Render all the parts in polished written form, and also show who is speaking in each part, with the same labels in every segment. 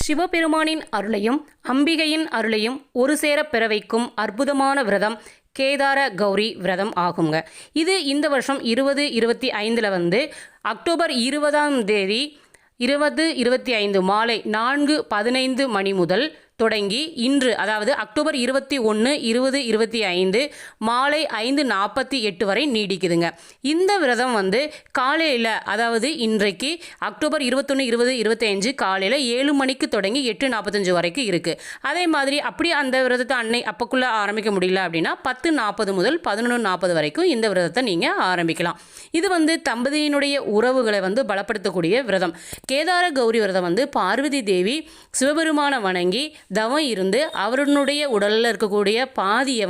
Speaker 1: சிவபெருமானின் அருளையும் அம்பிகையின் அருளையும் ஒரு சேர பெற வைக்கும் அற்புதமான விரதம் கேதார கௌரி விரதம் ஆகுங்க. இது இந்த வருஷம் 2025 அக்டோபர் 20 2025 மாலை 4:15 மணி முதல் தொடங்கி இன்று, அதாவது அக்டோபர் 21 2025 மாலை 5:48 வரை நீடிக்குதுங்க. இந்த விரதம் காலையில், அதாவது இன்றைக்கு அக்டோபர் 21 2025 காலையில் 7 மணிக்கு தொடங்கி 8:45 வரைக்கும் இருக்குது. அதே மாதிரி அப்படி அந்த விரதத்தை அப்போக்குள்ளே ஆரம்பிக்க முடியல அப்படின்னா 10:40 முதல் 11:40 வரைக்கும் இந்த விரதத்தை நீங்கள் ஆரம்பிக்கலாம். இது தம்பதியினுடைய உறவுகளை பலப்படுத்தக்கூடிய விரதம். கேதார கௌரி விரதம் பார்வதி தேவி சிவபெருமான வணங்கி தவம் இருந்து அவருடைய உடலில் இருக்கக்கூடிய பாதியை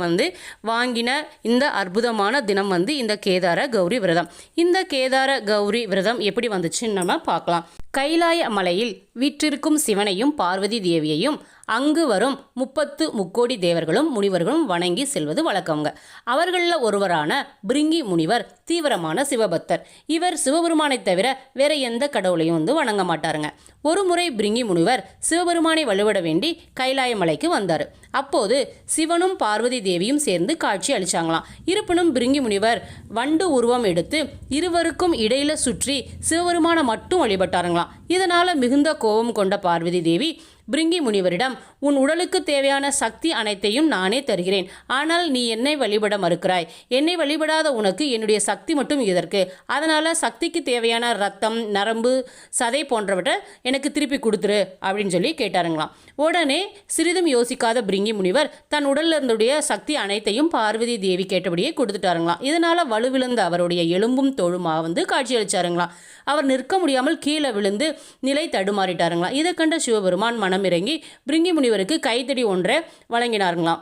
Speaker 1: வாங்கின இந்த அற்புதமான தினம் இந்த கேதார கௌரி விரதம். இந்த கேதார கௌரி விரதம் எப்படி வந்துச்சுன்னு நம்ம பார்க்கலாம். கைலாய மலையில் வீற்றிருக்கும் சிவனையும் பார்வதி தேவியையும் அங்கு வரும் 30 முக்கோடி தேவர்களும் முனிவர்களும் வணங்கி செல்வது வழக்கங்க. அவர்களில் ஒருவரான பிரிங்கி முனிவர் தீவிரமான சிவபக்தர். இவர் சிவபெருமானை தவிர வேற எந்த கடவுளையும் வணங்க மாட்டாருங்க. ஒரு முறை பிரிங்கி முனிவர் சிவபெருமானை வழிபட வேண்டி கைலாய மலைக்கு வந்தார். அப்போது சிவனும் பார்வதி தேவியும் சேர்ந்து காட்சி அளிச்சாங்களாம். இருப்பினும் பிரிங்கி முனிவர் வண்டு உருவம் எடுத்து இருவருக்கும் இடையில சுற்றி சிவபெருமானை மட்டும் வழிபட்டாருங்களாம். இதனால மிகுந்த கோபம் கொண்ட பார்வதி தேவி பிரிங்கி முனிவரிடம், உன் உடலுக்கு தேவையான சக்தி அனைத்தையும் நானே தருகிறேன், ஆனால் நீ என்னை வழிபட மறுக்கிறாய். என்னை வழிபடாத உனக்கு என்னுடைய சக்தி மட்டும் இதற்கு. அதனால சக்திக்கு தேவையான ரத்தம், நரம்பு, சதை போன்றவற்றை எனக்கு திருப்பி கொடுத்துரு அப்படின்னு சொல்லி கேட்டாருங்களாம். உடனே சிறிதும் யோசிக்காத பிரிங்கி முனிவர் தன் உடல்ல இருந்துடைய சக்தி அனைத்தையும் பார்வதி தேவி கேட்டபடியே கொடுத்துட்டாருங்களாம். இதனால வலுவிழந்த அவருடைய எலும்பும் தோளுமா காட்சியளிச்சாருங்களாம். அவர் நிற்க முடியாமல் கீழே விழுந்து நிலை தடுமாறிட்டாருங்களாம். இதை கண்ட சிவபெருமான் மனமிறங்கி பிரிங்கி முனிவருக்கு கைத்தடி ஒன்றை வழங்கினாருங்களாம்.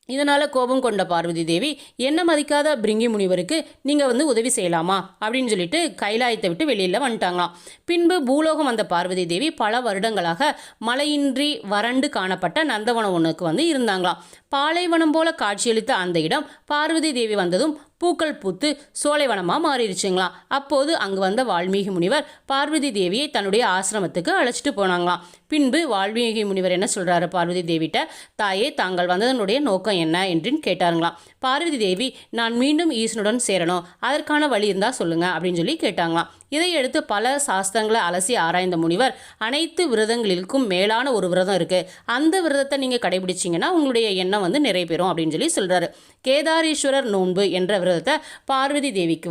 Speaker 1: இதனால் கோபம் கொண்ட பார்வதி தேவி, என்ன மதிக்காத பிரிங்கி முனிவருக்கு நீங்கள் உதவி செய்யலாமா அப்படின்னு சொல்லிட்டு கைலாயத்தை விட்டு வெளியில் வந்துட்டாங்களாம். பின்பு பூலோகம் வந்த பார்வதி தேவி பல வருடங்களாக மழையின்றி வறண்டு காணப்பட்ட நந்தவனம் ஒன்றுக்கு இருந்தாங்களாம். பாலைவனம் போல காட்சியளித்த அந்த இடம் பார்வதி தேவி வந்ததும் பூக்கள் பூத்து சோலைவனமாக மாறிடுச்சுங்களாம். அப்போது அங்கு வந்த வால்மீகி முனிவர் பார்வதி தேவியை தன்னுடைய ஆசிரமத்துக்கு அழைச்சிட்டு போனாங்களாம். பின்பு வால்மீகி முனிவர் என்ன சொல்கிறாரு பார்வதி தேவிட்ட, தாயே, தாங்கள் வந்ததனுடைய நோக்கம் என்ன என்று கேட்டாருங்களாம். பார்வதி தேவி, நான் மீண்டும் ஈசனுடன் சேரணும், அதற்கான வழி இருந்தால் சொல்லுங்க அப்படின்னு சொல்லி கேட்டாங்களாம். இதையடுத்து பல சாஸ்திரங்களை அலசி ஆராய்ந்த முனிவர், அனைத்து விரதங்களுக்கும் மேலான ஒரு விரதம் இருக்குது, அந்த விரதத்தை நீங்கள் கடைபிடிச்சிங்கன்னா உங்களுடைய எண்ணம் நிறைவேறும் அப்படின்னு சொல்லி சொல்கிறாரு. கேதாரீஸ்வரர் நோன்பு என்ற விரதத்தை பார்வதி தேவிக்கு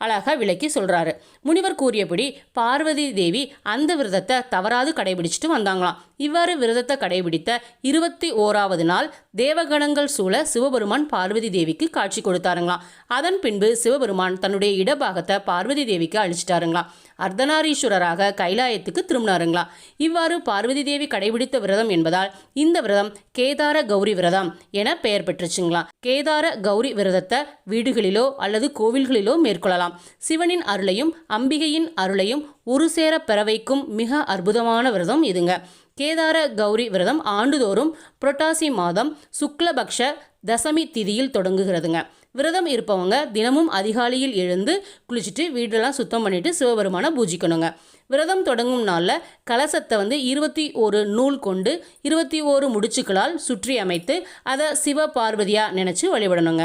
Speaker 1: அழகாக விளக்கி சொல்கிறாரு. முனிவர் கூறியபடி பார்வதி தேவி அந்த விரதத்தை தவறாது கடைபிடிச்சிட்டு வந்தாங்களாம். இவ்வாறு விரதத்தை கடைபிடித்த 21வது நாள் தேவகணங்கள் சூழ சிவபெருமான் பார்வதி தேவிக்கு காட்சி கொடுத்தாருங்களாம். அதன் பின்பு சிவபெருமான் தன்னுடைய இடபாகத்தை பார்வதி தேவிக்கு அழிச்சிட்டாருங்களாம். அர்த்தநாரீஸ்வரராக கைலாயத்துக்கு திரும்பினாருங்களாம். இவ்வாறு பார்வதி தேவி கடைபிடித்த விரதம் என்பதால் இந்த விரதம் கேதார கௌரி விரதம் என பெயர் பெற்றுச்சுங்களாம். கேதார கௌரி விரதத்தை வீடுகளிலோ அல்லது கோவில்களிலோ மேற்கொள்ளலாம். சிவனின் அருளையும் அம்பிகையின் அருளையும் ஒரு சேர பெற வைக்கும் மிக அற்புதமான விரதம் இதுங்க. கேதார கௌரி விரதம் ஆண்டுதோறும் புரட்டாசி மாதம் சுக்லபக்ஷ தசமி திதியில் தொடங்குகிறதுங்க. விரதம் இருப்பவங்க தினமும் அதிகாலையில் எழுந்து குளிச்சுட்டு வீடெல்லாம் சுத்தம் பண்ணிட்டு சிவபெருமானை பூஜிக்கணுங்க. விரதம் தொடங்கும் நாளில் கலசத்தை 21 நூல் கொண்டு 21 முடிச்சுக்களால் சுற்றி அமைத்து அதை சிவ பார்வதியாக நினச்சி வழிபடணுங்க.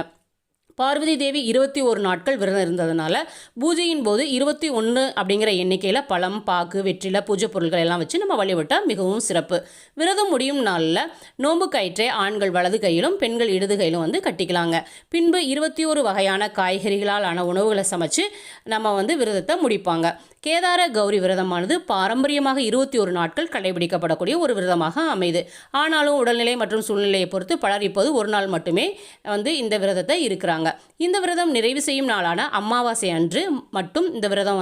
Speaker 1: பார்வதி தேவி 21 நாட்கள் விரதம் இருந்ததுனால பூஜையின் போது 21 அப்படிங்கிற எண்ணிக்கையில் பழம், பாக்கு, வெற்றிலை, பூஜை பொருட்கள் எல்லாம் வச்சு நம்ம வழிபட்டால் மிகவும் சிறப்பு. விரதம் முடியும் நாளில் நோன்பு கயிற்றை ஆண்கள் வலது கையிலும் பெண்கள் இடது கையிலும் கட்டிக்கலாங்க. பின்பு 21 வகையான காய்கறிகளால் ஆன உணவுகளை சமைச்சு நம்ம விரதத்தை முடிப்பாங்க. கேதார கௌரி விரதமானது பாரம்பரியமாக 21 நாட்கள் கடைபிடிக்கப்படக்கூடிய ஒரு விரதமாக அமைது. ஆனாலும் உடல்நிலை மற்றும் சூழ்நிலையை பொறுத்து பலர் இப்போது ஒரு நாள் மட்டுமே இந்த விரதத்தை இருக்கிறாங்க. இந்த விரதம் நிறைவு செய்யும் நாளான அமாவாசை அன்று மட்டும் இந்த விரதம்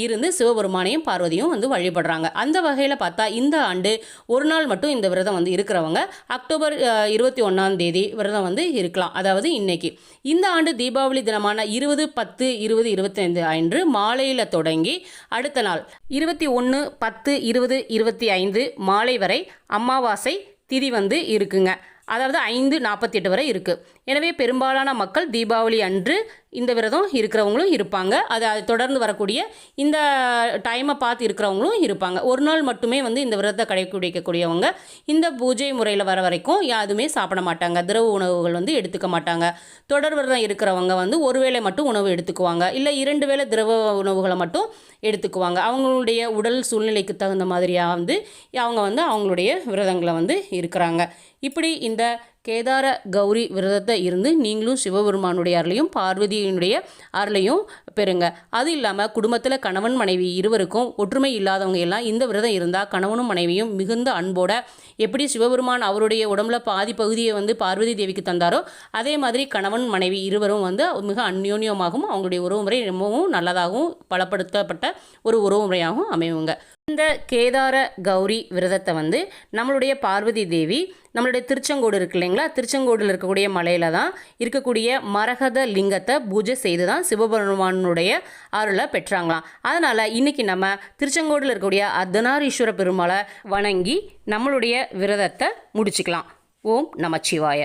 Speaker 1: இருந்து சிவபெருமானையும் பார்வதியும் வழிபடுறாங்க. அந்த வகையில் பார்த்தா இந்த ஆண்டு ஒரு நாள் மட்டும் இந்த விரதம் இருக்கிறவங்க அக்டோபர் 21 விரதம் இருக்கலாம், அதாவது இன்னைக்கு. இந்த ஆண்டு தீபாவளி தினமான 20/10/2025 அன்று மாலையில் தொடங்கி அடுத்த நாள் 21/10/2025 மாலை வரை அமாவாசை திதி இருக்குங்க. அதாவது 5:48 வரை இருக்குது. எனவே பெரும்பாலான மக்கள் தீபாவளி அன்று இந்த விரதம் இருக்கிறவங்களும் இருப்பாங்க. அதை தொடர்ந்து வரக்கூடிய இந்த டைமை பார்த்து இருக்கிறவங்களும் இருப்பாங்க. ஒரு நாள் மட்டுமே இந்த விரதத்தை கடைபிடிக்கக்கூடியவங்க இந்த பூஜை முறையில் வர வரைக்கும் யாருமே சாப்பிட மாட்டாங்க. திரவ உணவுகள் எடுத்துக்க மாட்டாங்க. தொடர் விரதம் இருக்கிறவங்க ஒரு வேளை மட்டும் உணவு எடுத்துக்குவாங்க, இல்லை 2 வேளை திரவ உணவுகளை மட்டும் எடுத்துக்குவாங்க. அவங்களுடைய உடல் சூழ்நிலைக்கு தகுந்த மாதிரியாக அவங்க அவங்களுடைய விரதங்களை இருக்கிறாங்க. இப்படி இந்த கேதார கௌரி விரதத்தை இருந்து நீங்களும் சிவபெருமானுடைய அருளையும் பார்வதியினுடைய அருளையும் பெறுங்க. அது இல்லாமல் குடும்பத்தில் கணவன் மனைவி இருவருக்கும் ஒற்றுமை இல்லாதவங்க எல்லாம் இந்த விரதம் இருந்தால் கணவனும் மனைவியும் மிகுந்த அன்போட எப்படி சிவபெருமான் அவருடைய உடம்புல பாதி பகுதியை பார்வதி தேவிக்கு தந்தாரோ அதே மாதிரி கணவன் மனைவி இருவரும் மிக அந்யோன்யமாகவும் அவங்களுடைய உறவுமுறை ரொம்பவும் நல்லதாகவும் பலப்படுத்தப்பட்ட ஒரு உறவுமுறையாகவும் அமைவுங்க. இந்த கேதார கௌரி விரதத்தை நம்மளுடைய பார்வதி தேவி நம்மளுடைய திருச்செங்கோடு இருக்கு இல்லைங்களா, திருச்செங்கோடில் இருக்கக்கூடிய மலையில் தான் இருக்கக்கூடிய மரகத லிங்கத்தை பூஜை செய்து தான் சிவபெருமானுடைய அருளை பெற்றாங்களாம். அதனால் இன்றைக்கி நம்ம திருச்செங்கோடில் இருக்கக்கூடிய அர்த்தநாரீஸ்வர பெருமாளை வணங்கி நம்மளுடைய விரதத்தை முடிச்சுக்கலாம். ஓம் நமச்சிவாய.